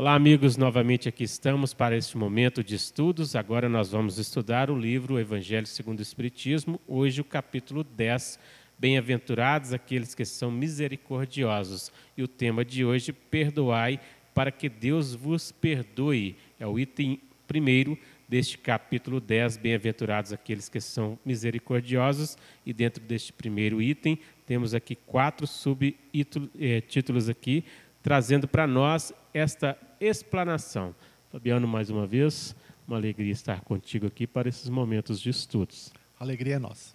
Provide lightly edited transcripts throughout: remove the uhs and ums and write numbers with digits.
Olá, amigos, novamente aqui estamos para este momento de estudos. Agora nós vamos estudar o livro O Evangelho segundo o Espiritismo, hoje o capítulo 10, Bem-aventurados aqueles que são misericordiosos. E o tema de hoje, perdoai para que Deus vos perdoe. É o item primeiro deste capítulo 10, Bem-aventurados aqueles que são misericordiosos. E dentro deste primeiro item, temos aqui 4 subtítulos aqui, trazendo para nós esta explanação. Fabiano, mais uma vez, uma alegria estar contigo aqui para esses momentos de estudos. Alegria é nossa.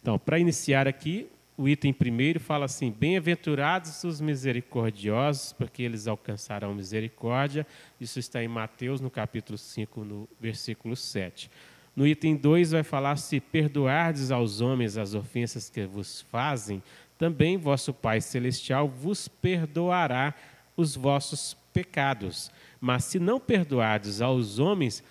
Então, para iniciar aqui, o item primeiro fala assim: bem-aventurados os misericordiosos, porque eles alcançarão misericórdia. Isso está em Mateus, no capítulo 5, no versículo 7. No item 2 vai falar: se perdoardes aos homens as ofensas que vos fazem, também vosso Pai Celestial vos perdoará os vossos pecados. Mas se não perdoardes aos homens,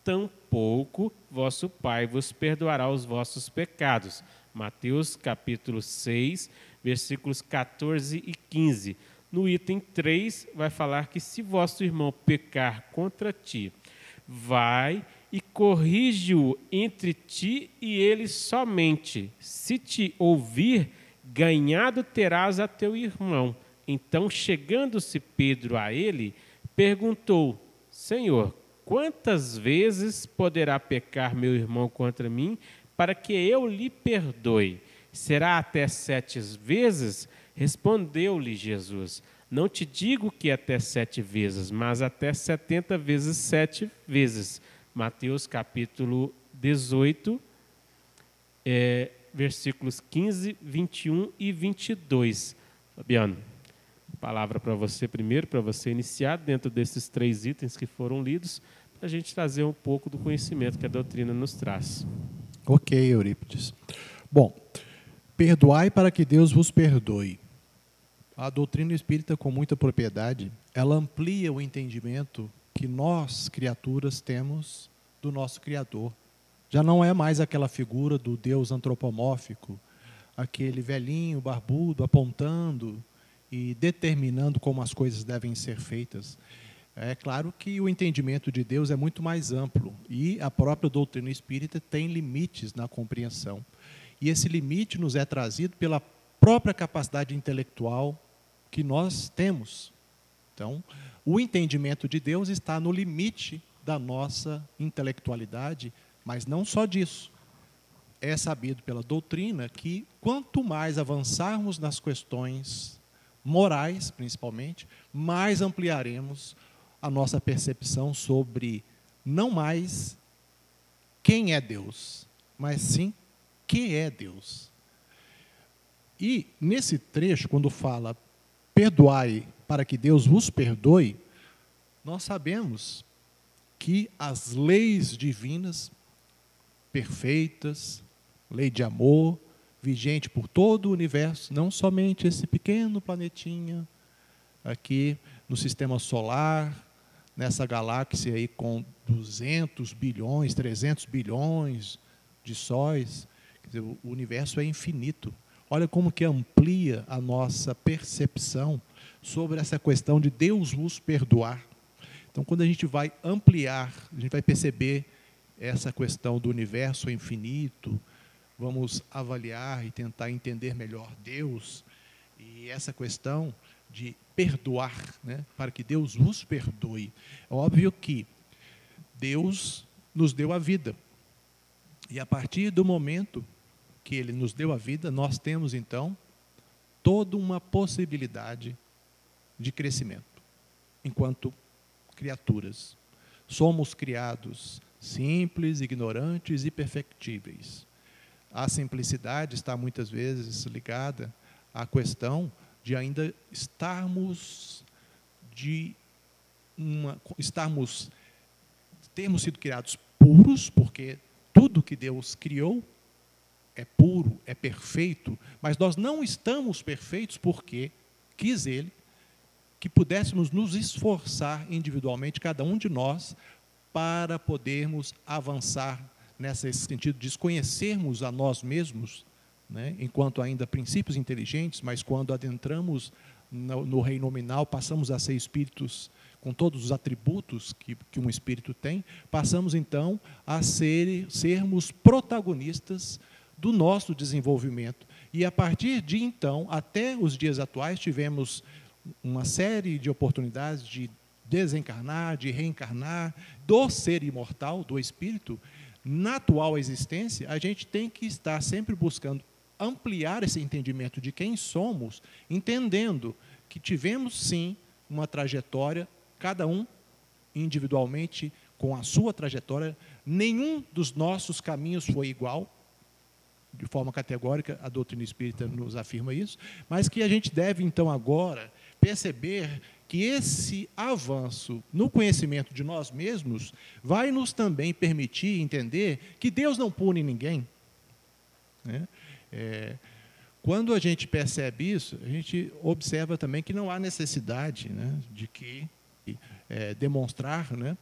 tampouco vosso Pai vos perdoará os vossos pecados. Mateus capítulo 6, versículos 14 e 15. No item 3 vai falar que se vosso irmão pecar contra ti, vai e corrige-o entre ti e ele somente. Se te ouvir, ganhado terás a teu irmão. Então, chegando-se Pedro a ele, perguntou: Senhor, quantas vezes poderá pecar meu irmão contra mim, para que eu lhe perdoe? Será até 7 vezes? Respondeu-lhe Jesus: não te digo que até 7 vezes, mas até 70 vezes 7 vezes. Mateus capítulo 18, versículos 15, 21 e 22. Fabiano, palavra para você primeiro, para você iniciar dentro desses 3 itens que foram lidos, para a gente trazer um pouco do conhecimento que a doutrina nos traz. Ok, Eurípides. Bom, perdoai para que Deus vos perdoe. A doutrina espírita, com muita propriedade, ela amplia o entendimento que nós, criaturas, temos do nosso Criador. Já não é mais aquela figura do Deus antropomórfico, aquele velhinho, barbudo, apontando e determinando como as coisas devem ser feitas. É claro que o entendimento de Deus é muito mais amplo e a própria doutrina espírita tem limites na compreensão. E esse limite nos é trazido pela própria capacidade intelectual que nós temos. Então, o entendimento de Deus está no limite da nossa intelectualidade, mas não só disso. É sabido pela doutrina que quanto mais avançarmos nas questões morais, principalmente, mais ampliaremos a nossa percepção sobre não mais quem é Deus, mas sim que é Deus. E nesse trecho, quando fala perdoai para que Deus vos perdoe, nós sabemos que as leis divinas, perfeitas, lei de amor, vigente por todo o universo, não somente esse pequeno planetinha aqui no sistema solar, nessa galáxia aí com 200 bilhões, 300 bilhões de sóis. Quer dizer, o universo é infinito. Olha como que amplia a nossa percepção sobre essa questão de Deus vos perdoar. Então, quando a gente vai ampliar, a gente vai perceber essa questão do universo infinito, vamos avaliar e tentar entender melhor Deus e essa questão de perdoar, né, para que Deus vos perdoe. É óbvio que Deus nos deu a vida. E a partir do momento que Ele nos deu a vida, nós temos, então, toda uma possibilidade de crescimento, enquanto criaturas. Somos criados simples, ignorantes e perfectíveis. A simplicidade está muitas vezes ligada à questão de ainda termos sido criados puros, porque tudo que Deus criou é puro, é perfeito, mas nós não estamos perfeitos porque quis Ele que pudéssemos nos esforçar individualmente, cada um de nós, para podermos avançar nesse sentido de desconhecermos a nós mesmos, né, enquanto ainda princípios inteligentes, mas quando adentramos no reino nominal, passamos a ser espíritos com todos os atributos que um espírito tem, passamos então a sermos protagonistas do nosso desenvolvimento. E a partir de então, até os dias atuais, tivemos uma série de oportunidades de desencarnar, de reencarnar, do ser imortal, do espírito. Na atual existência, a gente tem que estar sempre buscando ampliar esse entendimento de quem somos, entendendo que tivemos, sim, uma trajetória, cada um individualmente com a sua trajetória. Nenhum dos nossos caminhos foi igual, de forma categórica, a doutrina espírita nos afirma isso, mas que a gente deve, então, agora, perceber que esse avanço no conhecimento de nós mesmos vai nos também permitir entender que Deus não pune ninguém, né? Quando a gente percebe isso, a gente observa também que não há necessidade, né, de que demonstrar, né,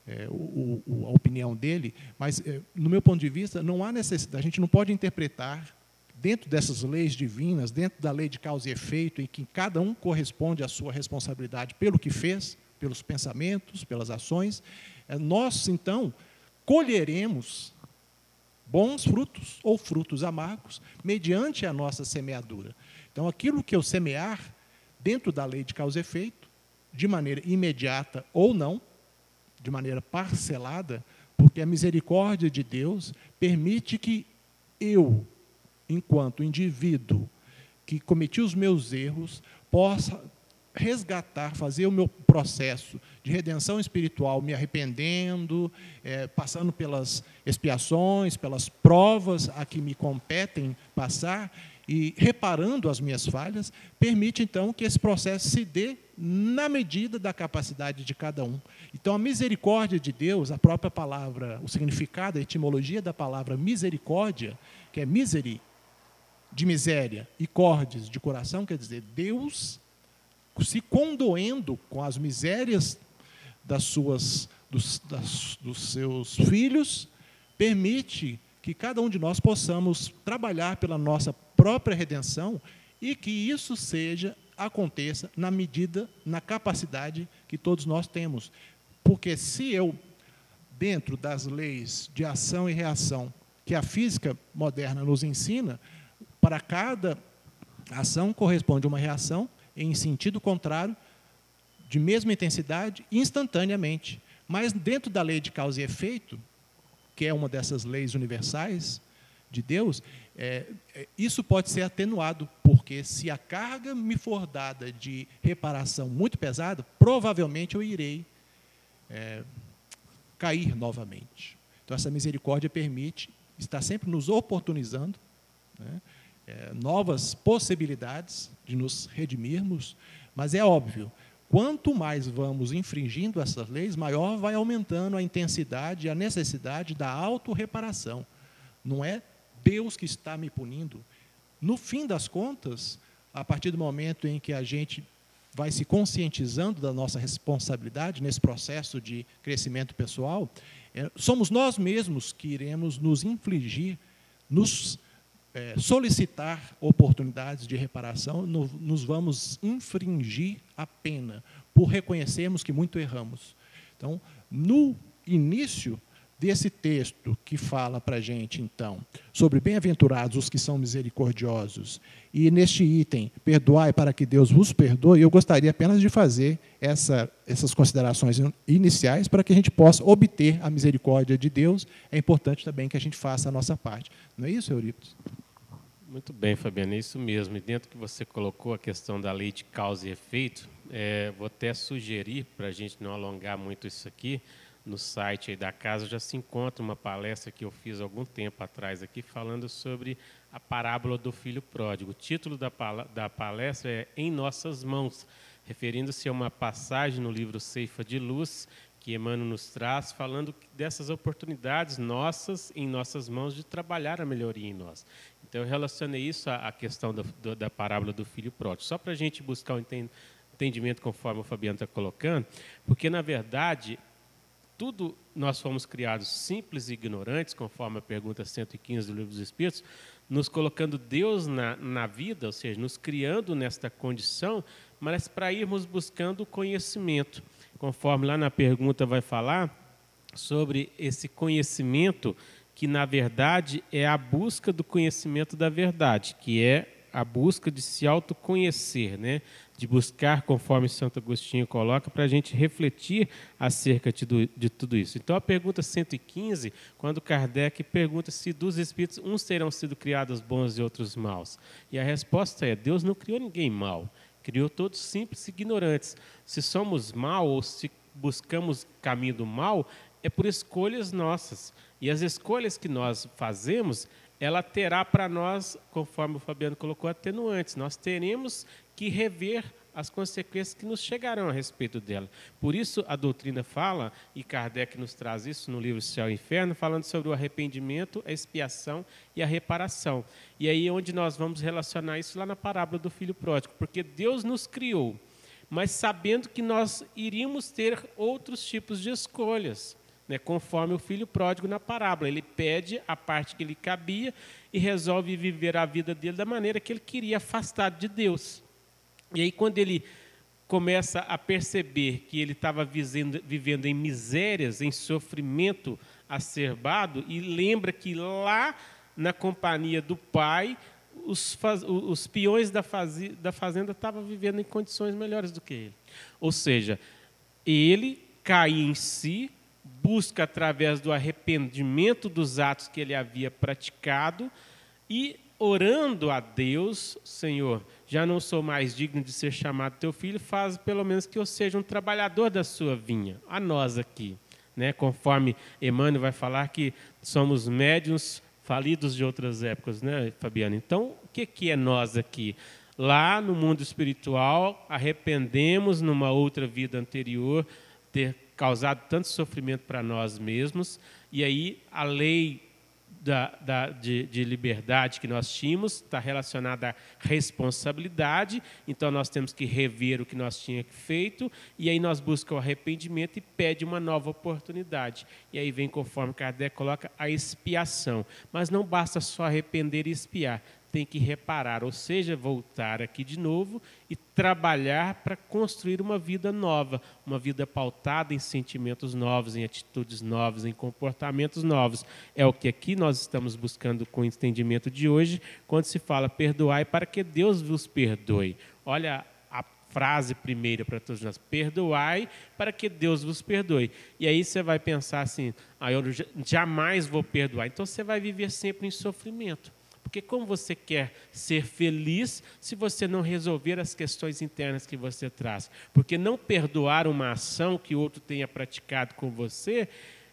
a opinião dele, mas, no meu ponto de vista, não há necessidade, a gente não pode interpretar dentro dessas leis divinas, dentro da lei de causa e efeito, em que cada um corresponde à sua responsabilidade pelo que fez, pelos pensamentos, pelas ações, nós, então, colheremos bons frutos ou frutos amargos mediante a nossa semeadura. Então, aquilo que eu semear dentro da lei de causa e efeito, de maneira imediata ou não, de maneira parcelada, porque a misericórdia de Deus permite que eu, enquanto indivíduo que cometi os meus erros, possa resgatar, fazer o meu processo de redenção espiritual, me arrependendo, passando pelas expiações, pelas provas a que me competem passar e reparando as minhas falhas, permite, então, que esse processo se dê na medida da capacidade de cada um. Então, a misericórdia de Deus, a própria palavra, o significado, a etimologia da palavra misericórdia, que é miseri, de miséria, e cordes, de coração, quer dizer, Deus se condoendo com as misérias dos seus filhos, permite que cada um de nós possamos trabalhar pela nossa própria redenção e que isso aconteça na medida, na capacidade que todos nós temos. Porque se eu, dentro das leis de ação e reação que a física moderna nos ensina, para cada ação corresponde uma reação em sentido contrário, de mesma intensidade, instantaneamente. Mas dentro da lei de causa e efeito, que é uma dessas leis universais de Deus, isso pode ser atenuado, porque se a carga me for dada de reparação muito pesada, provavelmente eu irei cair novamente. Então, essa misericórdia permite, está sempre nos oportunizando, né, novas possibilidades de nos redimirmos, mas é óbvio, quanto mais vamos infringindo essas leis, maior vai aumentando a intensidade e a necessidade da autorreparação. Não é Deus que está me punindo. No fim das contas, a partir do momento em que a gente vai se conscientizando da nossa responsabilidade nesse processo de crescimento pessoal, somos nós mesmos que iremos nos infligir, nos solicitar oportunidades de reparação, nos vamos infringir a pena, por reconhecermos que muito erramos. Então, no início desse texto que fala para a gente, então, sobre bem-aventurados os que são misericordiosos, e neste item, perdoai para que Deus vos perdoe, eu gostaria apenas de fazer essas considerações iniciais para que a gente possa obter a misericórdia de Deus. É importante também que a gente faça a nossa parte. Não é isso, Eurípides? Muito bem, Fabiano, é isso mesmo. E dentro que você colocou a questão da lei de causa e efeito, vou até sugerir, para a gente não alongar muito isso aqui, no site aí da casa já se encontra uma palestra que eu fiz algum tempo atrás aqui, falando sobre a parábola do filho pródigo. O título da palestra é Em Nossas Mãos, referindo-se a uma passagem no livro Ceifa de Luz, que Emmanuel nos traz, falando dessas oportunidades nossas, em nossas mãos, de trabalhar a melhoria em nós. Então, eu relacionei isso à questão da parábola do filho pródigo, só para a gente buscar o entendimento conforme o Fabiano está colocando, porque, na verdade, tudo nós fomos criados simples e ignorantes, conforme a pergunta 115 do Livro dos Espíritos, nos colocando Deus na vida, ou seja, nos criando nesta condição, mas para irmos buscando o conhecimento. conforme lá na pergunta vai falar, sobre esse conhecimento que, na verdade, é a busca do conhecimento da verdade, que é a busca de se autoconhecer, né? De buscar, conforme Santo Agostinho coloca, para a gente refletir acerca de tudo isso. Então, a pergunta 115, quando Kardec pergunta se dos espíritos uns terão sido criados bons e outros maus. E a resposta é, Deus não criou ninguém mau, criou todos simples e ignorantes. Se somos maus ou se buscamos caminho do mal, é por escolhas nossas. E as escolhas que nós fazemos, ela terá para nós, conforme o Fabiano colocou, atenuantes. Nós teremos que rever as consequências que nos chegarão a respeito dela. Por isso a doutrina fala, e Kardec nos traz isso no livro Céu e Inferno, falando sobre o arrependimento, a expiação e a reparação. E aí é onde nós vamos relacionar isso lá na parábola do filho pródigo, porque Deus nos criou, mas sabendo que nós iríamos ter outros tipos de escolhas, né, conforme o filho pródigo na parábola. Ele pede a parte que lhe cabia e resolve viver a vida dele da maneira que ele queria, afastado de Deus. E aí, quando ele começa a perceber que ele estava vivendo em misérias, em sofrimento acerbado, e lembra que lá na companhia do pai, os peões da fazenda estavam vivendo em condições melhores do que ele. Ou seja, ele cai em si, busca através do arrependimento dos atos que ele havia praticado e, orando a Deus, Senhor, já não sou mais digno de ser chamado teu filho, faz pelo menos que eu seja um trabalhador da sua vinha. A nós aqui, né? Conforme Emmanuel vai falar que somos médiuns falidos de outras épocas, né, Fabiano? Então, o que é nós aqui? Lá no mundo espiritual, arrependemos numa outra vida anterior ter causado tanto sofrimento para nós mesmos, e aí a lei de liberdade que nós tínhamos está relacionada à responsabilidade, então nós temos que rever o que nós tínhamos feito, e aí nós buscamos o arrependimento e pede uma nova oportunidade. E aí vem, conforme Kardec coloca, a expiação. Mas não basta só arrepender e expiar, tem que reparar, ou seja, voltar aqui de novo e trabalhar para construir uma vida nova, uma vida pautada em sentimentos novos, em atitudes novas, em comportamentos novos. É o que aqui nós estamos buscando com o entendimento de hoje, quando se fala perdoai para que Deus vos perdoe. Olha a frase primeira para todos nós, perdoai para que Deus vos perdoe. E aí você vai pensar assim, eu jamais vou perdoar. Então você vai viver sempre em sofrimento. Porque como você quer ser feliz se você não resolver as questões internas que você traz? Porque não perdoar uma ação que outro tenha praticado com você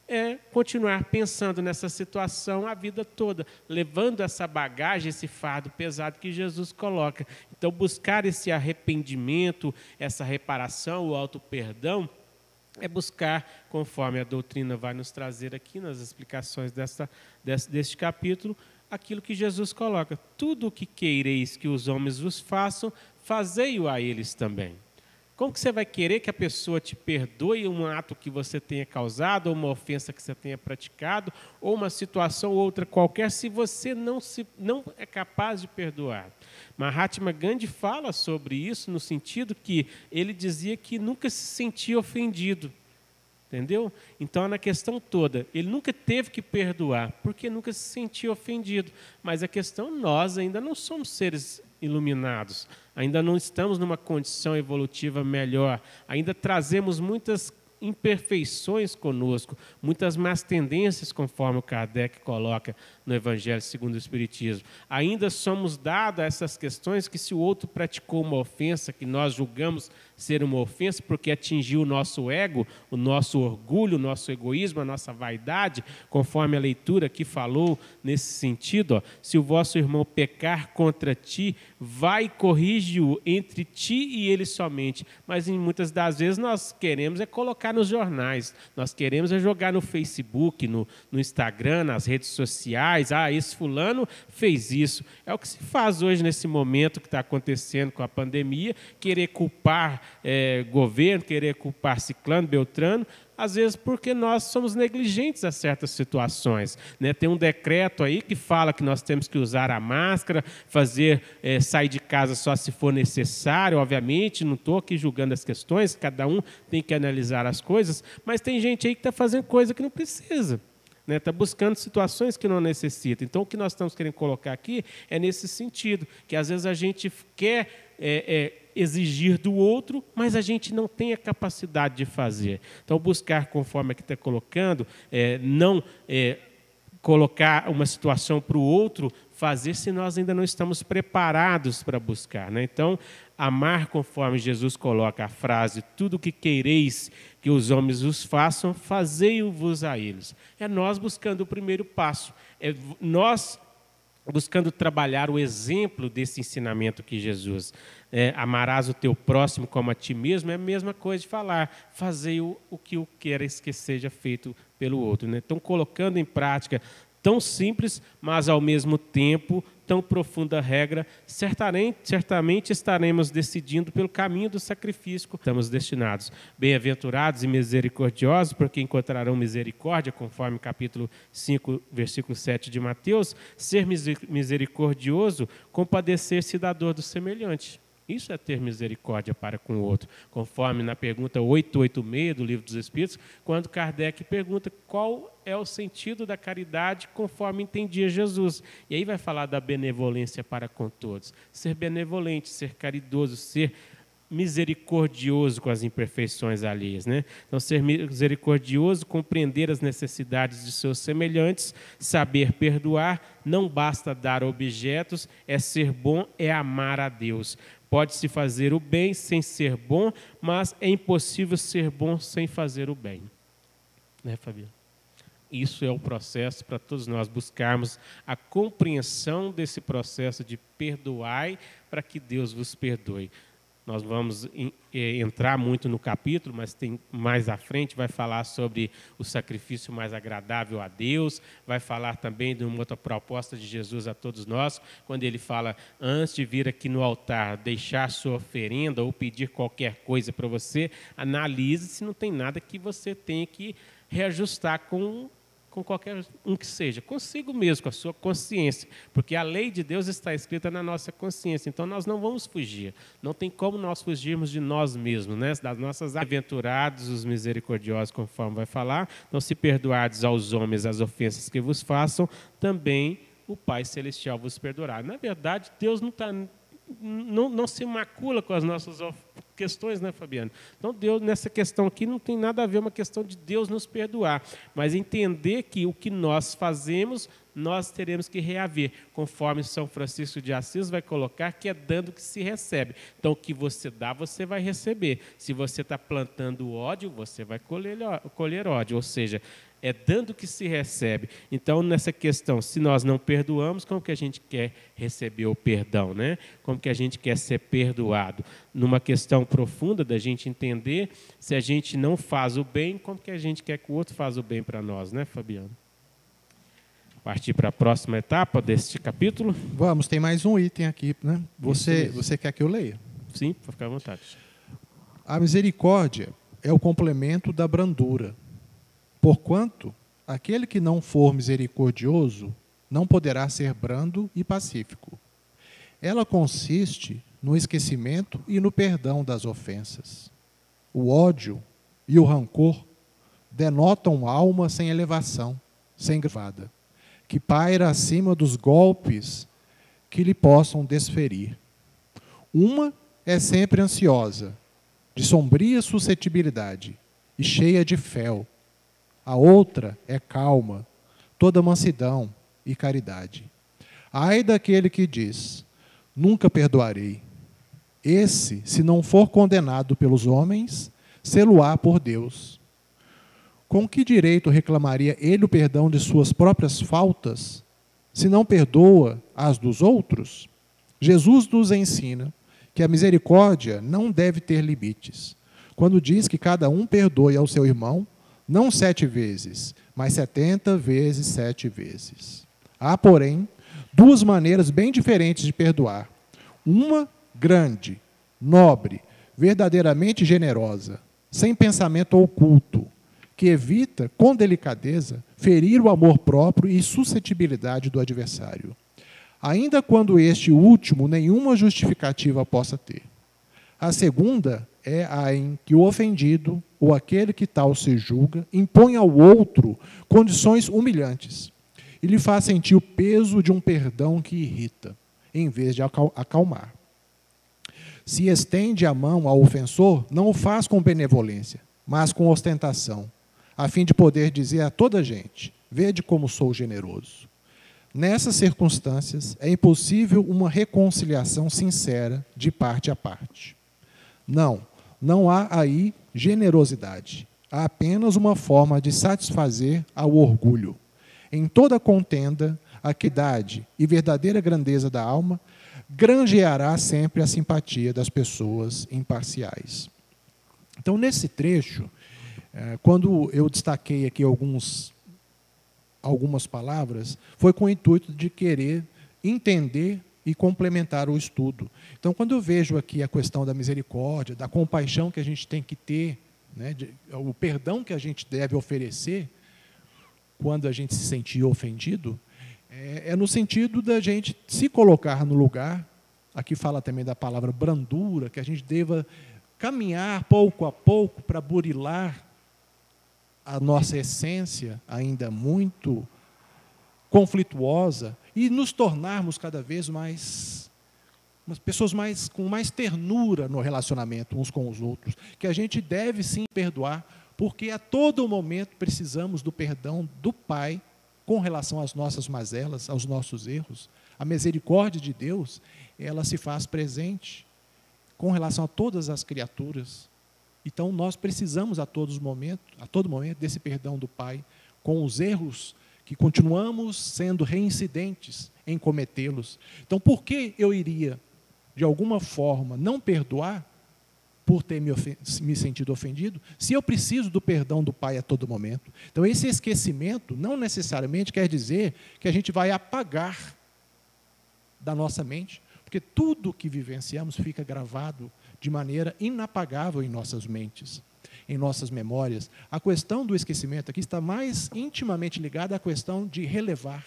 é continuar pensando nessa situação a vida toda, levando essa bagagem, esse fardo pesado que Jesus coloca. Então, buscar esse arrependimento, essa reparação, o auto-perdão, é buscar, conforme a doutrina vai nos trazer aqui nas explicações deste capítulo, aquilo que Jesus coloca. Tudo o que queireis que os homens vos façam, fazei-o a eles também. Como que você vai querer que a pessoa te perdoe um ato que você tenha causado, ou uma ofensa que você tenha praticado, ou uma situação ou outra qualquer, se você não é capaz de perdoar? Mahatma Gandhi fala sobre isso no sentido que ele dizia que nunca se sentia ofendido. Entendeu? Então, na questão toda, ele nunca teve que perdoar, porque nunca se sentia ofendido. Mas a questão, nós ainda não somos seres iluminados, ainda não estamos numa condição evolutiva melhor, ainda trazemos muitas imperfeições conosco, muitas más tendências, conforme o Kardec coloca no Evangelho segundo o Espiritismo. Ainda somos dados a essas questões que se o outro praticou uma ofensa, que nós julgamos ser uma ofensa porque atingiu o nosso ego, o nosso orgulho, o nosso egoísmo, a nossa vaidade, conforme a leitura que falou nesse sentido, se o vosso irmão pecar contra ti, vai e corrige-o entre ti e ele somente. Mas em muitas das vezes nós queremos colocar nos jornais, nós queremos jogar no Facebook, no Instagram, nas redes sociais, esse fulano fez isso. É o que se faz hoje nesse momento que está acontecendo com a pandemia, querer culpar governo, querer culpar ciclano, beltrano, às vezes porque nós somos negligentes a certas situações, né? Tem um decreto aí que fala que nós temos que usar a máscara, sair de casa só se for necessário, obviamente, não estou aqui julgando as questões, cada um tem que analisar as coisas, mas tem gente aí que está fazendo coisa que não precisa. Está buscando situações que não necessita. Então, o que nós estamos querendo colocar aqui é nesse sentido, que às vezes a gente quer exigir do outro, mas a gente não tem a capacidade de fazer. Então, buscar, conforme aqui está colocando, não colocar uma situação para o outro fazer se nós ainda não estamos preparados para buscar, né? Então, amar conforme Jesus coloca a frase, tudo o que quereis que os homens vos façam, fazei-o-vos a eles. É nós buscando o primeiro passo, é nós buscando trabalhar o exemplo desse ensinamento que Jesus, amarás o teu próximo como a ti mesmo, é a mesma coisa de falar, fazei o que queres que seja feito pelo outro, né? Então, colocando em prática tão simples, mas ao mesmo tempo tão profunda regra, certamente estaremos decidindo pelo caminho do sacrifício que estamos destinados. Bem-aventurados e misericordiosos, porque encontrarão misericórdia, conforme capítulo 5, versículo 7 de Mateus. Ser misericordioso, compadecer-se da dor do semelhante. Isso é ter misericórdia para com o outro. Conforme na pergunta 886 do Livro dos Espíritos, quando Kardec pergunta qual é o sentido da caridade conforme entendia Jesus. E aí vai falar da benevolência para com todos. Ser benevolente, ser caridoso, ser misericordioso com as imperfeições alheias, né? Então, ser misericordioso, compreender as necessidades de seus semelhantes, saber perdoar, não basta dar objetos, é ser bom, é amar a Deus. Pode-se fazer o bem sem ser bom, mas é impossível ser bom sem fazer o bem. Né, Fabiano? Isso é o processo para todos nós buscarmos a compreensão desse processo de perdoai para que Deus vos perdoe. Nós vamos entrar muito no capítulo, mas tem mais à frente, vai falar sobre o sacrifício mais agradável a Deus, vai falar também de uma outra proposta de Jesus a todos nós, quando ele fala, antes de vir aqui no altar, deixar sua oferenda ou pedir qualquer coisa para você, analise se não tem nada que você tenha que reajustar com qualquer um que seja, consigo mesmo, com a sua consciência, porque a lei de Deus está escrita na nossa consciência, então nós não vamos fugir, não tem como nós fugirmos de nós mesmos, né? Das nossas aventurados, os misericordiosos, conforme vai falar, não se perdoardes aos homens as ofensas que vos façam, também o Pai Celestial vos perdoará. Na verdade, Deus não se macula com as nossas questões, né, Fabiano? Então, Deus, nessa questão aqui, não tem nada a ver uma questão de Deus nos perdoar, mas entender que o que nós fazemos, nós teremos que reaver, conforme São Francisco de Assis vai colocar, que é dando que se recebe. Então, o que você dá, você vai receber. Se você está plantando ódio, você vai colher ódio, ou seja, é dando que se recebe. Então, nessa questão, se nós não perdoamos, como que a gente quer receber o perdão, né? Como que a gente quer ser perdoado? Numa questão profunda da gente entender, se a gente não faz o bem, como que a gente quer que o outro faça o bem para nós, né, Fabiano? Partir para a próxima etapa deste capítulo. Vamos, tem mais um item aqui, né? Você quer que eu leia? Sim, para ficar à vontade. A misericórdia é o complemento da brandura. Porquanto, aquele que não for misericordioso não poderá ser brando e pacífico. Ela consiste no esquecimento e no perdão das ofensas. O ódio e o rancor denotam alma sem elevação, sem gravada, que paira acima dos golpes que lhe possam desferir. Uma é sempre ansiosa, de sombria suscetibilidade e cheia de fel. A outra é calma, toda mansidão e caridade. Ai daquele que diz, nunca perdoarei. Esse, se não for condenado pelos homens, sê-lo-á por Deus. Com que direito reclamaria ele o perdão de suas próprias faltas, se não perdoa as dos outros? Jesus nos ensina que a misericórdia não deve ter limites, quando diz que cada um perdoe ao seu irmão, não 7 vezes, mas 70 vezes 7 vezes. Há, porém, 2 maneiras bem diferentes de perdoar. Uma grande, nobre, verdadeiramente generosa, sem pensamento oculto, que evita, com delicadeza, ferir o amor próprio e suscetibilidade do adversário, ainda quando este último nenhuma justificativa possa ter. A segunda é a em que o ofendido, ou aquele que tal se julga, impõe ao outro condições humilhantes e lhe faz sentir o peso de um perdão que irrita, em vez de acalmar. Se estende a mão ao ofensor, não o faz com benevolência, mas com ostentação, a fim de poder dizer a toda a gente: vede como sou generoso. Nessas circunstâncias, é impossível uma reconciliação sincera de parte a parte. Não há aí generosidade. Há apenas uma forma de satisfazer ao orgulho. Em toda contenda, a equidade e verdadeira grandeza da alma granjeará sempre a simpatia das pessoas imparciais. Então, nesse trecho, quando eu destaquei aqui algumas palavras, foi com o intuito de querer entender e complementar o estudo. Então, quando eu vejo aqui a questão da misericórdia, da compaixão que a gente tem que ter, né, o perdão que a gente deve oferecer quando a gente se sentir ofendido, é no sentido da gente se colocar no lugar, aqui fala também da palavra brandura, que a gente deva caminhar pouco a pouco para burilar a nossa essência, ainda muito conflituosa, e nos tornarmos cada vez mais pessoas com mais ternura no relacionamento uns com os outros, que a gente deve sim perdoar, porque a todo momento precisamos do perdão do Pai com relação às nossas mazelas, aos nossos erros. A misericórdia de Deus, ela se faz presente com relação a todas as criaturas. Então, nós precisamos a todo momento desse perdão do Pai, com os erros que continuamos sendo reincidentes em cometê-los. Então, por que eu iria, de alguma forma, não perdoar por ter me sentido ofendido, se eu preciso do perdão do Pai a todo momento? Então, esse esquecimento não necessariamente quer dizer que a gente vai apagar da nossa mente, porque tudo que vivenciamos fica gravado de maneira inapagável em nossas mentes, em nossas memórias. A questão do esquecimento aqui está mais intimamente ligada à questão de relevar,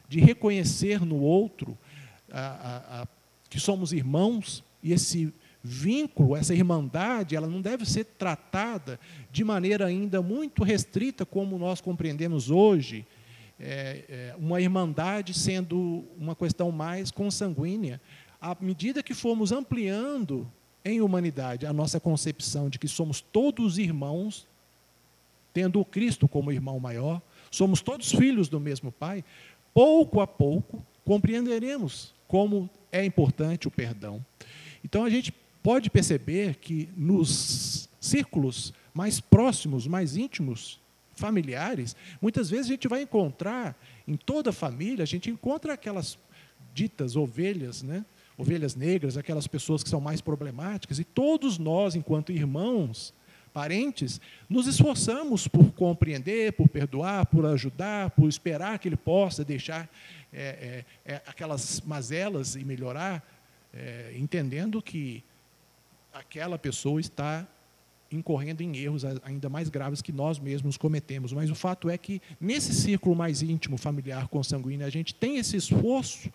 de reconhecer no outro que somos irmãos, e esse vínculo, essa irmandade, ela não deve ser tratada de maneira ainda muito restrita, como nós compreendemos hoje, uma irmandade sendo uma questão mais consanguínea. À medida que formos ampliando em humanidade a nossa concepção de que somos todos irmãos, tendo o Cristo como irmão maior, somos todos filhos do mesmo Pai, pouco a pouco compreenderemos como é importante o perdão. Então, a gente pode perceber que nos círculos mais próximos, mais íntimos, familiares, muitas vezes a gente vai encontrar, em toda a família, a gente encontra aquelas ditas ovelhas, né? Ovelhas negras, aquelas pessoas que são mais problemáticas, e todos nós, enquanto irmãos, parentes, nos esforçamos por compreender, por perdoar, por ajudar, por esperar que ele possa deixar aquelas mazelas e melhorar, entendendo que aquela pessoa está incorrendo em erros ainda mais graves que nós mesmos cometemos. Mas o fato é que, nesse círculo mais íntimo, familiar, consanguíneo, a gente tem esse esforço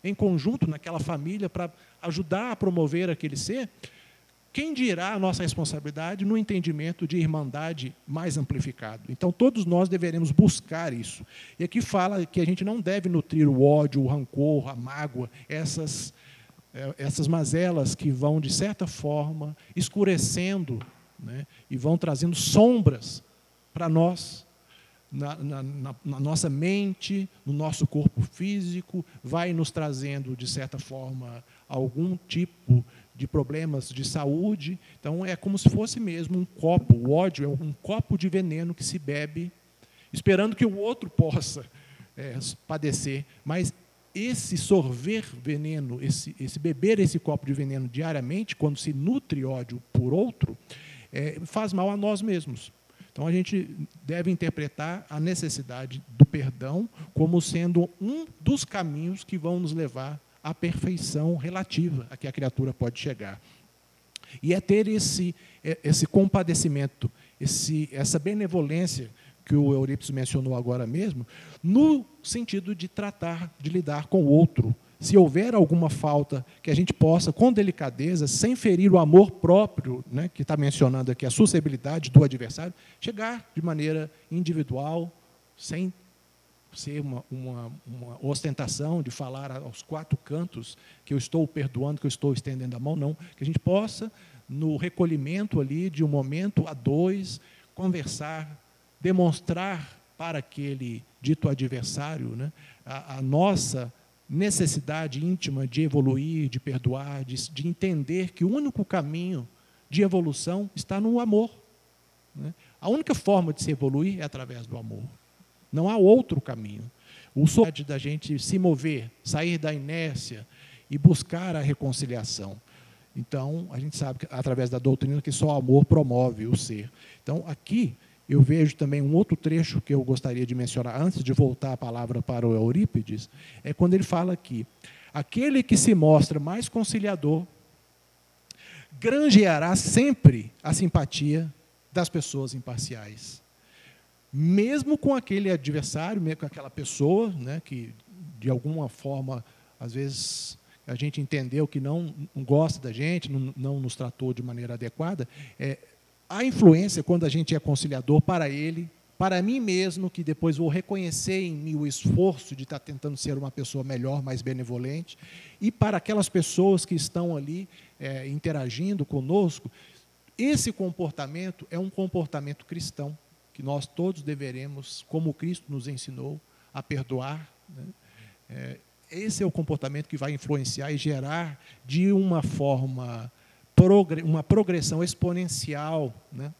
em conjunto naquela família para ajudar a promover aquele ser. Quem dirá a nossa responsabilidade no entendimento de irmandade mais amplificado? Então, todos nós deveremos buscar isso. E aqui fala que a gente não deve nutrir o ódio, o rancor, a mágoa, essas mazelas que vão, de certa forma, escurecendo, né, e vão trazendo sombras para nós, na nossa mente, no nosso corpo físico, vai nos trazendo, de certa forma, algum tipo de problemas de saúde. Então, é como se fosse mesmo um copo. O ódio é um copo de veneno que se bebe, esperando que o outro possa padecer. Mas esse sorver veneno, esse beber esse copo de veneno diariamente, quando se nutre ódio por outro, faz mal a nós mesmos. Então, a gente deve interpretar a necessidade do perdão como sendo um dos caminhos que vão nos levar à perfeição relativa a que a criatura pode chegar. E é ter esse compadecimento, essa benevolência que o Eurípides mencionou agora mesmo, no sentido de tratar, de lidar com o outro. Se houver alguma falta, que a gente possa, com delicadeza, sem ferir o amor próprio, né, que está mencionando aqui, a suscetibilidade do adversário, chegar de maneira individual, sem ser uma ostentação de falar aos quatro cantos que eu estou perdoando, que eu estou estendendo a mão, não. Que a gente possa, no recolhimento ali de um momento a dois, conversar, demonstrar para aquele dito adversário, né, a nossa necessidade íntima de evoluir, de perdoar, de entender que o único caminho de evolução está no amor, né? A única forma de se evoluir é através do amor. Não há outro caminho. O sonho da gente se mover, sair da inércia e buscar a reconciliação. Então, a gente sabe, através da doutrina, que só o amor promove o ser. Então, aqui, eu vejo também um outro trecho que eu gostaria de mencionar, antes de voltar a palavra para o Eurípides, é quando ele fala aqui, aquele que se mostra mais conciliador, granjeará sempre a simpatia das pessoas imparciais. Mesmo com aquele adversário, mesmo com aquela pessoa, né, que, de alguma forma, às vezes, a gente entendeu que não gosta da gente, não nos tratou de maneira adequada, a influência, quando a gente é conciliador para ele, para mim mesmo, que depois vou reconhecer em mim o esforço de estar tentando ser uma pessoa melhor, mais benevolente, e para aquelas pessoas que estão ali interagindo conosco, esse comportamento é um comportamento cristão, que nós todos deveremos, como Cristo nos ensinou, a perdoar, né? Esse é o comportamento que vai influenciar e gerar, de uma forma, uma progressão exponencial, né,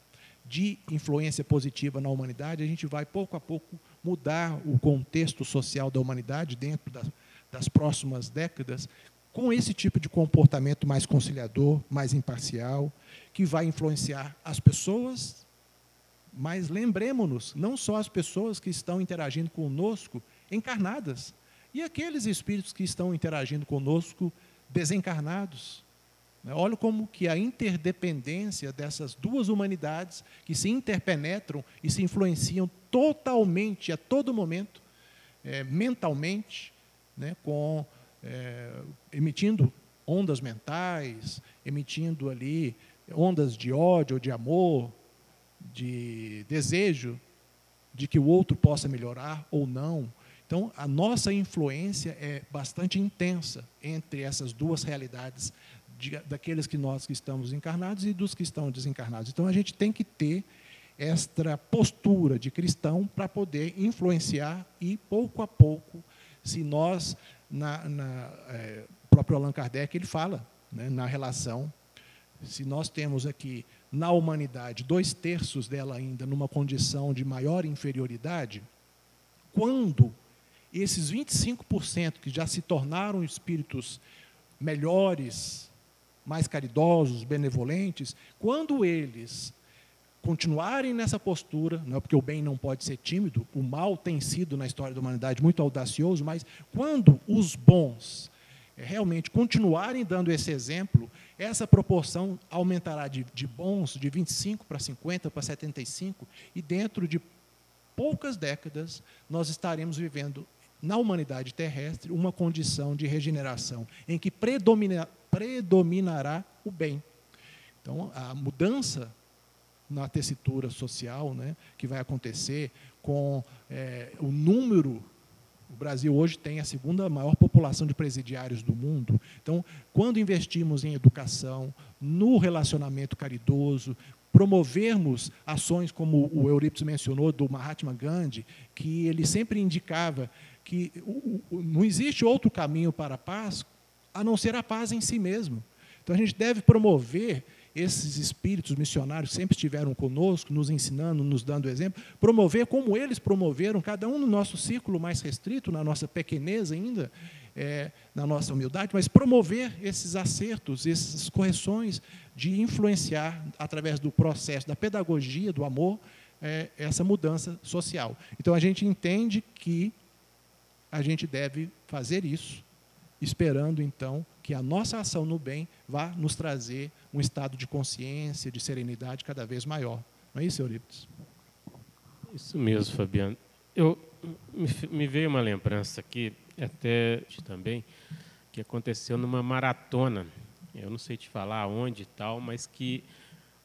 de influência positiva na humanidade. A gente vai, pouco a pouco, mudar o contexto social da humanidade dentro das próximas décadas, com esse tipo de comportamento mais conciliador, mais imparcial, que vai influenciar as pessoas, mas lembremos-nos, não só as pessoas que estão interagindo conosco encarnadas, e aqueles espíritos que estão interagindo conosco desencarnados. Olha como que a interdependência dessas duas humanidades que se interpenetram e se influenciam totalmente, a todo momento, mentalmente, né, emitindo ondas mentais, emitindo ali ondas de ódio, de amor, de desejo de que o outro possa melhorar ou não. Então, a nossa influência é bastante intensa entre essas duas realidades, daqueles que nós que estamos encarnados e dos que estão desencarnados. Então, a gente tem que ter esta postura de cristão para poder influenciar e, pouco a pouco, se nós, próprio Allan Kardec, ele fala, né, na relação, se nós temos aqui, na humanidade, 2/3 dela ainda numa condição de maior inferioridade, quando esses 25% que já se tornaram espíritos melhores, mais caridosos, benevolentes, quando eles continuarem nessa postura, não é porque o bem não pode ser tímido, o mal tem sido na história da humanidade muito audacioso, mas quando os bons realmente continuarem dando esse exemplo, essa proporção aumentará de bons de 25 para 50 para 75, e dentro de poucas décadas nós estaremos vivendo na humanidade terrestre uma condição de regeneração em que predominará o bem. Então, a mudança na tessitura social, né, que vai acontecer com o número. O Brasil hoje tem a segunda maior população de presidiários do mundo. Então, quando investimos em educação, no relacionamento caridoso, promovermos ações como o Eurípides mencionou, do Mahatma Gandhi, que ele sempre indicava que não existe outro caminho para a paz a não ser a paz em si mesmo. Então, a gente deve promover esses espíritos missionários que sempre estiveram conosco, nos ensinando, nos dando exemplo, promover como eles promoveram, cada um no nosso círculo mais restrito, na nossa pequenez ainda, na nossa humildade, mas promover esses acertos, essas correções, de influenciar, através do processo da pedagogia, do amor, essa mudança social. Então, a gente entende que a gente deve fazer isso, esperando então que a nossa ação no bem vá nos trazer um estado de consciência, de serenidade cada vez maior. Não é isso, Eurípides? Isso mesmo, Fabiano. Me veio uma lembrança aqui, até também, que aconteceu numa maratona. Eu não sei te falar onde e tal, mas que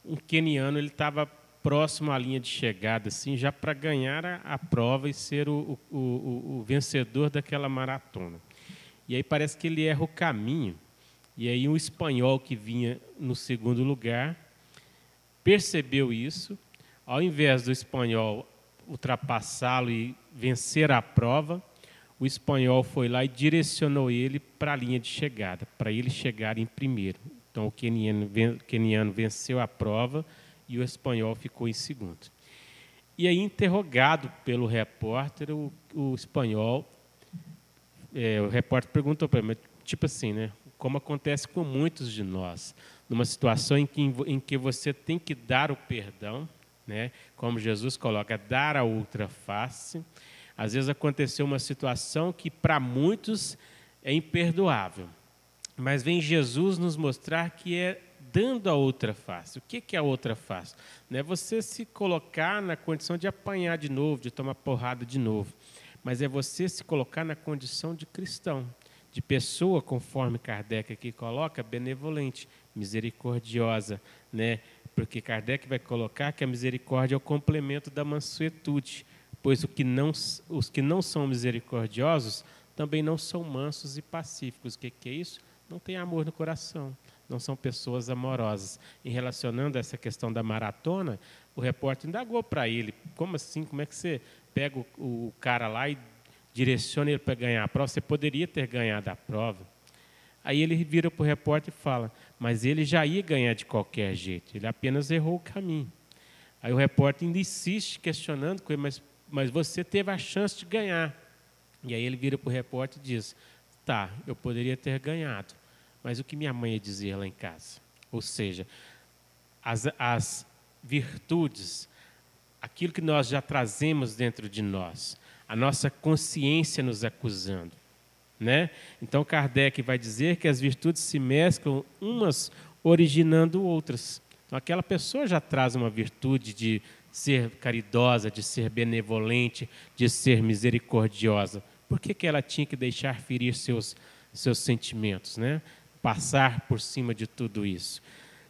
um queniano ele estava próximo à linha de chegada, assim, já para ganhar a prova e ser o vencedor daquela maratona. E aí parece que ele erra o caminho. E aí um espanhol que vinha no segundo lugar percebeu isso. Ao invés do espanhol ultrapassá-lo e vencer a prova, o espanhol foi lá e direcionou ele para a linha de chegada, para ele chegar em primeiro. Então o queniano venceu a prova e o espanhol ficou em segundo. E aí, interrogado pelo repórter, o espanhol, o repórter perguntou para ele, tipo assim, né, como acontece com muitos de nós, numa situação em que você tem que dar o perdão, né, como Jesus coloca, dar a outra face. Às vezes aconteceu uma situação que para muitos é imperdoável, mas vem Jesus nos mostrar que é dando a outra face. O que é a outra face? Não é você se colocar na condição de apanhar de novo, de tomar porrada de novo, mas é você se colocar na condição de cristão, de pessoa, conforme Kardec aqui coloca, benevolente, misericordiosa, né? Porque Kardec vai colocar que a misericórdia é o complemento da mansuetude, pois os que não são misericordiosos também não são mansos e pacíficos. O que é isso? Não tem amor no coração, não são pessoas amorosas. E relacionando essa questão da maratona, o repórter indagou para ele, como assim, como é que você pega o cara lá e direciona ele para ganhar a prova? Você poderia ter ganhado a prova. Aí ele vira para o repórter e fala, mas ele já ia ganhar de qualquer jeito, ele apenas errou o caminho. Aí o repórter ainda insiste, questionando com ele, mas você teve a chance de ganhar. E aí ele vira para o repórter e diz, tá, eu poderia ter ganhado, mas o que minha mãe ia dizer lá em casa? Ou seja, as virtudes, aquilo que nós já trazemos dentro de nós, a nossa consciência nos acusando, né? Então Kardec vai dizer que as virtudes se mesclam umas originando outras. Então aquela pessoa já traz uma virtude de ser caridosa, de ser benevolente, de ser misericordiosa. Por que ela tinha que deixar ferir seus sentimentos, né? Passar por cima de tudo isso?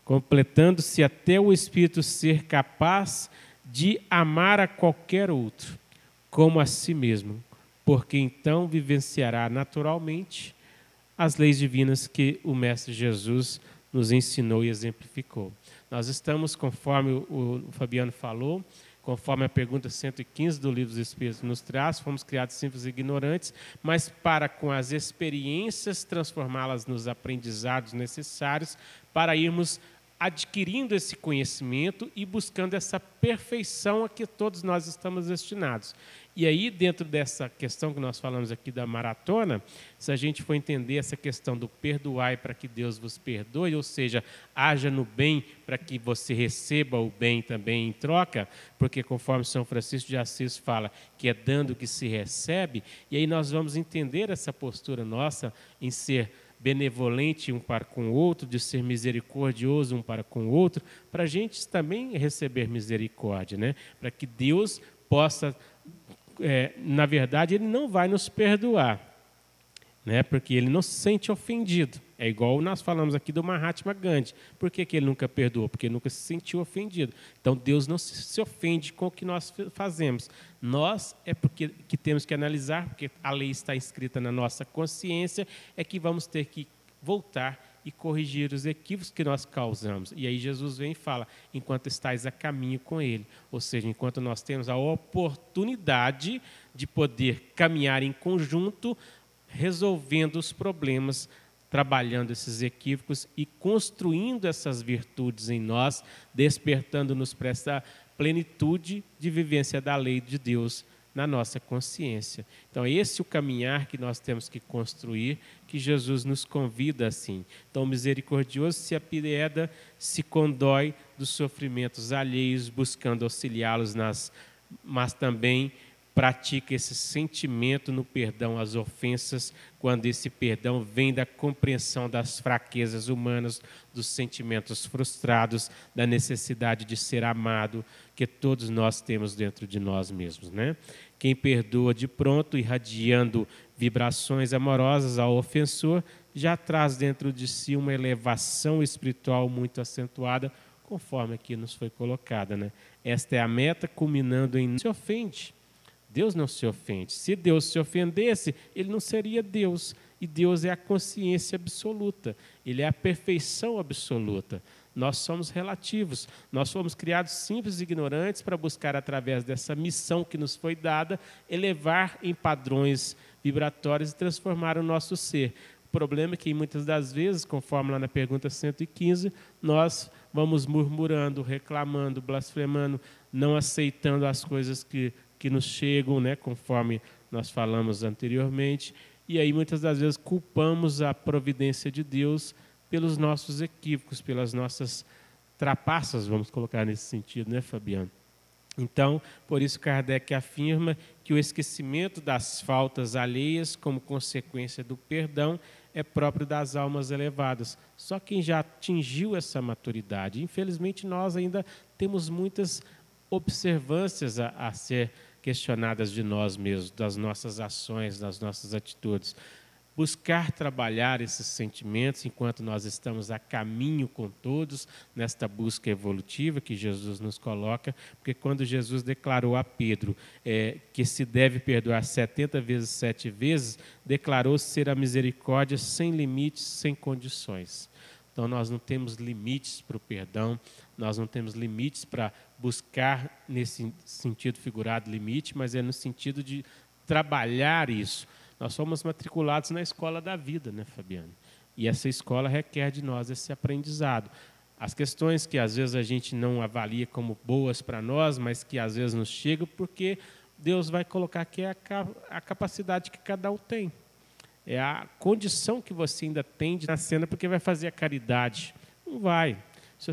Completando-se até o espírito ser capaz de amar a qualquer outro, como a si mesmo, porque então vivenciará naturalmente as leis divinas que o Mestre Jesus nos ensinou e exemplificou. Nós estamos, conforme o Fabiano falou, conforme a pergunta 115 do Livro dos Espíritos nos traz, fomos criados simples e ignorantes, mas para com as experiências transformá-las nos aprendizados necessários para irmos adquirindo esse conhecimento e buscando essa perfeição a que todos nós estamos destinados. E aí, dentro dessa questão que nós falamos aqui da maratona, se a gente for entender essa questão do perdoai para que Deus vos perdoe, ou seja, haja no bem para que você receba o bem também em troca, porque conforme São Francisco de Assis fala, que é dando que se recebe, e aí nós vamos entender essa postura nossa em ser benevolente um para com o outro, de ser misericordioso um para com o outro, para a gente também receber misericórdia, né? Para que Deus possa, na verdade, Ele não vai nos perdoar, né? Porque Ele não se sente ofendido. É igual nós falamos aqui do Mahatma Gandhi. Por que Ele nunca perdoou? Porque Ele nunca se sentiu ofendido. Então, Deus não se ofende com o que nós fazemos. Nós é porque que temos que analisar, porque a lei está inscrita na nossa consciência, é que vamos ter que voltar e corrigir os equívocos que nós causamos. E aí Jesus vem e fala, enquanto estáis a caminho com Ele. Ou seja, enquanto nós temos a oportunidade de poder caminhar em conjunto, resolvendo os problemas, trabalhando esses equívocos e construindo essas virtudes em nós, despertando-nos para essa plenitude de vivência da lei de Deus na nossa consciência. Então, esse é o caminhar que nós temos que construir, que Jesus nos convida assim. Então, o misericordioso se apieda, se condói dos sofrimentos alheios, buscando auxiliá-los mas também pratica esse sentimento no perdão às ofensas, quando esse perdão vem da compreensão das fraquezas humanas, dos sentimentos frustrados, da necessidade de ser amado, que todos nós temos dentro de nós mesmos, né? Quem perdoa de pronto, irradiando vibrações amorosas ao ofensor, já traz dentro de si uma elevação espiritual muito acentuada, conforme aqui nos foi colocada, né? Esta é a meta, culminando em não se ofende. Deus não se ofende. Se Deus se ofendesse, ele não seria Deus. E Deus é a consciência absoluta. Ele é a perfeição absoluta. Nós somos relativos. Nós fomos criados simples e ignorantes para buscar, através dessa missão que nos foi dada, elevar em padrões vibratórios e transformar o nosso ser. O problema é que, muitas das vezes, conforme lá na pergunta 115, nós vamos murmurando, reclamando, blasfemando, não aceitando as coisas que nos chegam, né, conforme nós falamos anteriormente, e aí muitas das vezes culpamos a providência de Deus pelos nossos equívocos, pelas nossas trapaças, vamos colocar nesse sentido, né, Fabiano? Então, por isso Kardec afirma que o esquecimento das faltas alheias, como consequência do perdão, é próprio das almas elevadas. Só quem já atingiu essa maturidade. Infelizmente, nós ainda temos muitas observâncias a ser questionadas de nós mesmos, das nossas ações, das nossas atitudes. Buscar trabalhar esses sentimentos enquanto nós estamos a caminho com todos, nesta busca evolutiva que Jesus nos coloca, porque quando Jesus declarou a Pedro que se deve perdoar 70 vezes, 7 vezes, declarou ser a misericórdia sem limites, sem condições. Então, nós não temos limites para o perdão, nós não temos limites para buscar, nesse sentido figurado, limite, mas é no sentido de trabalhar isso. Nós somos matriculados na escola da vida, né, Fabiano? E essa escola requer de nós esse aprendizado. As questões que às vezes a gente não avalia como boas para nós, mas que às vezes nos chegam, porque Deus vai colocar que é a capacidade que cada um tem. É a condição que você ainda tem de ir na cena, porque vai fazer a caridade. Não vai. Se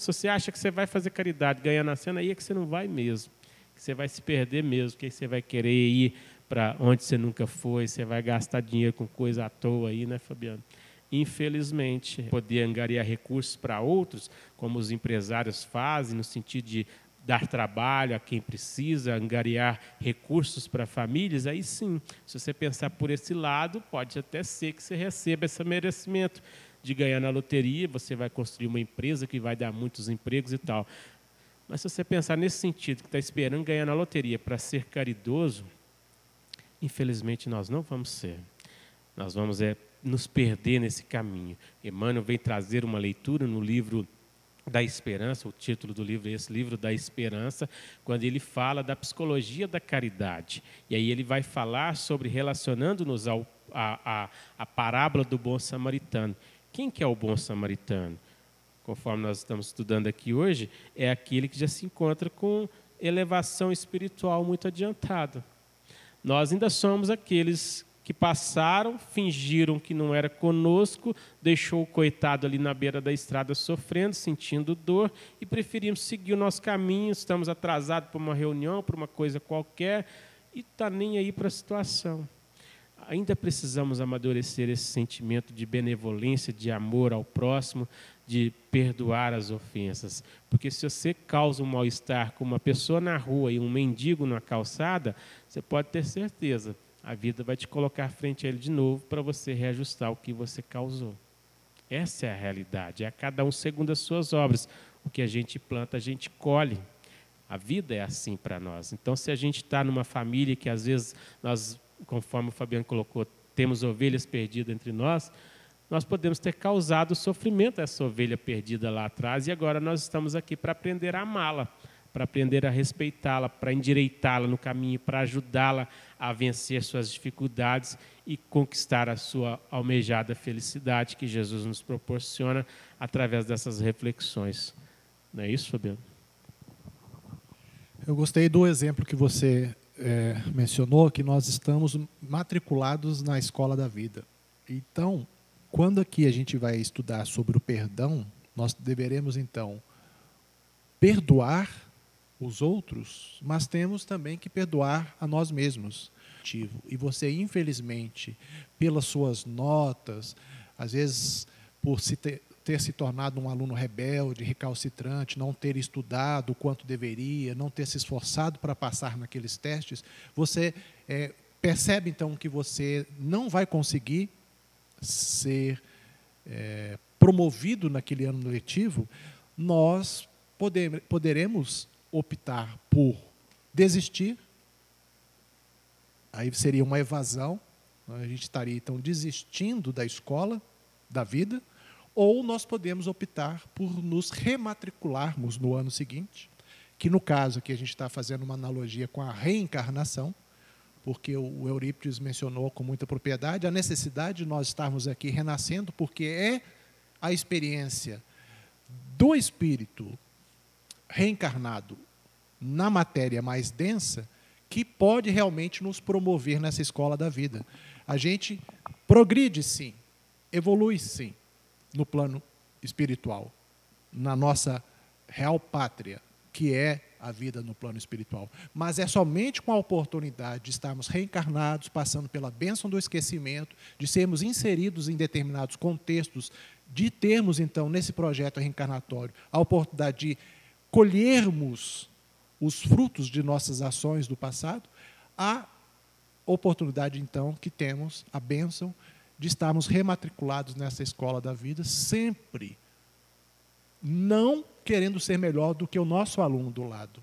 você acha que você vai fazer caridade, ganhar na cena, aí é que você não vai mesmo. Que você vai se perder mesmo, porque você vai querer ir para onde você nunca foi, você vai gastar dinheiro com coisa à toa aí, né, Fabiano? Infelizmente, poder angariar recursos para outros, como os empresários fazem, no sentido de dar trabalho a quem precisa, angariar recursos para famílias, aí sim, se você pensar por esse lado, pode até ser que você receba esse merecimento de ganhar na loteria, você vai construir uma empresa que vai dar muitos empregos e tal. Mas se você pensar nesse sentido, que está esperando ganhar na loteria para ser caridoso, infelizmente nós não vamos ser. Nós vamos nos perder nesse caminho. Emmanuel vem trazer uma leitura no livro da Esperança, o título do livro é esse, Livro da Esperança, quando ele fala da psicologia da caridade. E aí ele vai falar sobre, relacionando-nos à parábola do bom samaritano. Quem que é o bom samaritano? Conforme nós estamos estudando aqui hoje, é aquele que já se encontra com elevação espiritual muito adiantada. Nós ainda somos aqueles que passaram, fingiram que não era conosco, deixou o coitado ali na beira da estrada sofrendo, sentindo dor, e preferimos seguir o nosso caminho, estamos atrasados para uma reunião, para uma coisa qualquer, e está nem aí para a situação. Ainda precisamos amadurecer esse sentimento de benevolência, de amor ao próximo, de perdoar as ofensas. Porque se você causa um mal-estar com uma pessoa na rua e um mendigo na calçada, você pode ter certeza, a vida vai te colocar frente a ele de novo para você reajustar o que você causou. Essa é a realidade, é a cada um segundo as suas obras. O que a gente planta, a gente colhe. A vida é assim para nós. Então, se a gente está numa família que às vezes nós, conforme o Fabiano colocou, temos ovelhas perdidas entre nós, nós podemos ter causado sofrimento a essa ovelha perdida lá atrás, e agora nós estamos aqui para aprender a amá-la, para aprender a respeitá-la, para endireitá-la no caminho, para ajudá-la a vencer suas dificuldades e conquistar a sua almejada felicidade que Jesus nos proporciona através dessas reflexões. Não é isso, Fabiano? Eu gostei do exemplo que você mencionou, que nós estamos matriculados na escola da vida. Então, quando aqui a gente vai estudar sobre o perdão, nós deveremos, então, perdoar os outros, mas temos também que perdoar a nós mesmos. E você, infelizmente, pelas suas notas, às vezes por ter se tornado um aluno rebelde, recalcitrante, não ter estudado o quanto deveria, não ter se esforçado para passar naqueles testes, você percebe então que você não vai conseguir ser promovido naquele ano letivo. Nós poderemos optar por desistir. Aí seria uma evasão, a gente estaria então desistindo da escola, da vida, ou nós podemos optar por nos rematricularmos no ano seguinte, que no caso aqui a gente está fazendo uma analogia com a reencarnação, porque o Eurípides mencionou com muita propriedade a necessidade de nós estarmos aqui renascendo, porque é a experiência do espírito reencarnado na matéria mais densa que pode realmente nos promover nessa escola da vida. A gente progride, sim, evolui, sim, no plano espiritual, na nossa real pátria, que é a vida no plano espiritual. Mas é somente com a oportunidade de estarmos reencarnados, passando pela bênção do esquecimento, de sermos inseridos em determinados contextos, de termos, então, nesse projeto reencarnatório, a oportunidade de colhermos os frutos de nossas ações do passado, a oportunidade, então, que temos, a bênção de estarmos rematriculados nessa escola da vida, sempre não querendo ser melhor do que o nosso aluno do lado,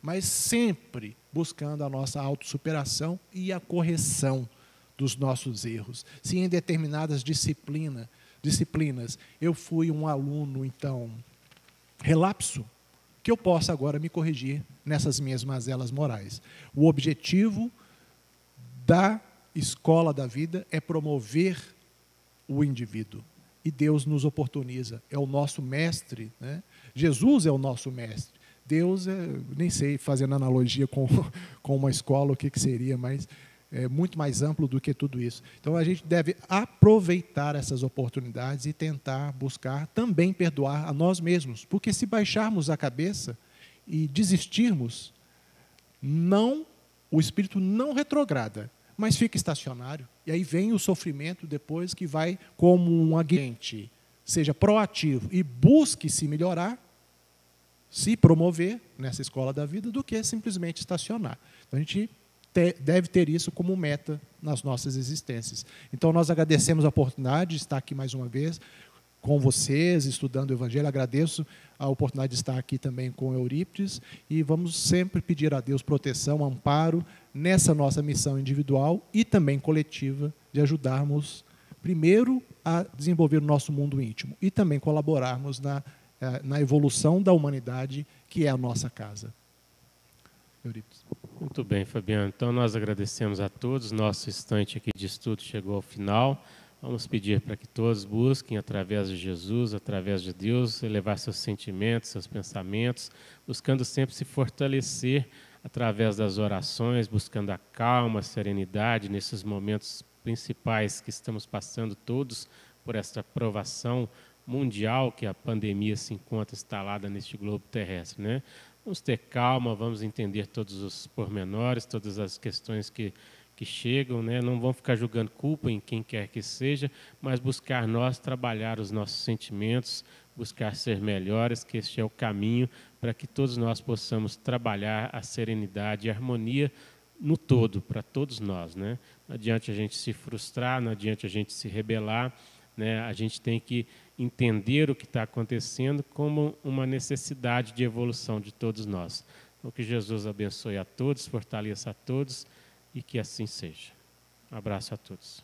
mas sempre buscando a nossa autossuperação e a correção dos nossos erros. Se em determinadas disciplinas eu fui um aluno, então, relapso, que eu possa agora me corrigir nessas minhas mazelas morais. O objetivo da escola da vida é promover o indivíduo. E Deus nos oportuniza, é o nosso mestre, né? Jesus é o nosso mestre. Deus, nem sei, fazendo analogia com uma escola, o que seria, mas é muito mais amplo do que tudo isso. Então, a gente deve aproveitar essas oportunidades e tentar buscar também perdoar a nós mesmos. Porque se baixarmos a cabeça e desistirmos, o espírito não retrograda, mas fica estacionário. E aí vem o sofrimento depois, que vai como um agente, seja proativo e busque se melhorar, se promover nessa escola da vida, do que simplesmente estacionar. Então, a gente deve ter isso como meta nas nossas existências. Então, nós agradecemos a oportunidade de estar aqui mais uma vez com vocês, estudando o Evangelho. Agradeço a oportunidade de estar aqui também com Eurípides, e vamos sempre pedir a Deus proteção, amparo, nessa nossa missão individual e também coletiva, de ajudarmos, primeiro, a desenvolver o nosso mundo íntimo e também colaborarmos na evolução da humanidade, que é a nossa casa. Eurípides. Muito bem, Fabiano. Então, nós agradecemos a todos. Nosso instante aqui de estudo chegou ao final. Vamos pedir para que todos busquem, através de Jesus, através de Deus, elevar seus sentimentos, seus pensamentos, buscando sempre se fortalecer através das orações, buscando a calma, a serenidade nesses momentos principais que estamos passando todos por esta provação mundial que a pandemia se encontra instalada neste globo terrestre, né? Vamos ter calma, vamos entender todos os pormenores, todas as questões que chegam, né? Não vamos ficar julgando culpa em quem quer que seja, mas buscar nós trabalhar os nossos sentimentos, buscar ser melhores, que este é o caminho para que todos nós possamos trabalhar a serenidade e a harmonia no todo, para todos nós, né? Não adianta a gente se frustrar, não adianta a gente se rebelar, né? A gente tem que entender o que está acontecendo como uma necessidade de evolução de todos nós. Então, que Jesus abençoe a todos, fortaleça a todos, e que assim seja. Um abraço a todos.